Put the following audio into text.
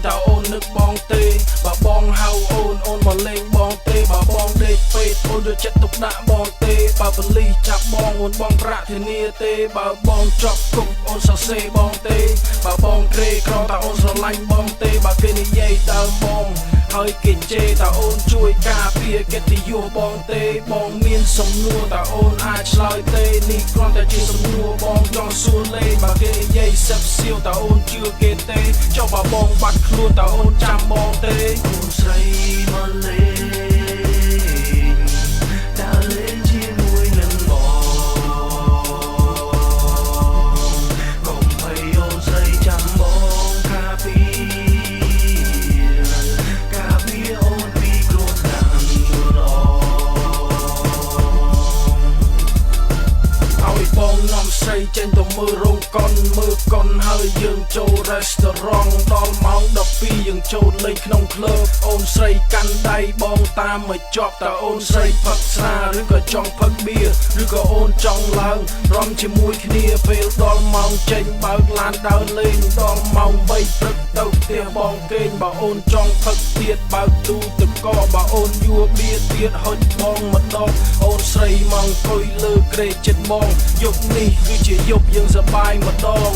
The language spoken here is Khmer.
តើអូននឹកបងទេបើបងហៅអូនមកលេងបងទេបើបងដេកពេកអូនយកចិត្តទុកដាក់បងទេបើបលិសចាប់បងអូនបងប្រាក់ធានាទេបើបងជាប់គុកអូនសរសេរបងទេបើបងក្រេក្រតើអូនស្រឡាញ់បងទេបើគេនិយាយដើមបងហើយគេជេរតើអូនជួយការពារកិត្តិយសបងទេបងមានសំណួរតើអូនអាចឆ្លើយទេនេះគ្រាន់តែជាសំណួរបងចង់សួរលេងបើគេនិយាយសឹកសៀវតើអូនជឿគេទេចុះបើបងបាត់ខ្លួនតើអូនចាំបងទេអូនស្រីមកលេងតើលេងជាមួយនឹងបងកុំឲ្យអូនស្រីចាំបងការពីអូនពីគ្រោះថ្នាក់ឲ្យបងនាំស្រីចេញទៅមើលរោងកុនហើយយើងចូល restaurant ដល់ម៉ោង12យើងចូលលេងក្នុងក្លឹបអូនស្រីកាន់ដៃបងតាមមកជាប់តើអូនស្រីផឹកស្រាឬក៏ចង់ផឹកបៀឬក៏អូនចង់ឡើងរំជាមួយគ្នាពេលដល់ម៉ោងចេញបើកឡានដើរលេងដល់ម៉ោង3ព្រឹកទៅផ្ទះបងគេងបើអូនចង់ផឹកទៀតបើកទូទឹកកកបើអូនយួរបៀទៀតហុចបងម្ដងអូនស្រីមកអង្គុយលើក្រេជិតបងយប់នេះគឺជាយប់យើងសប្បាយម្ដង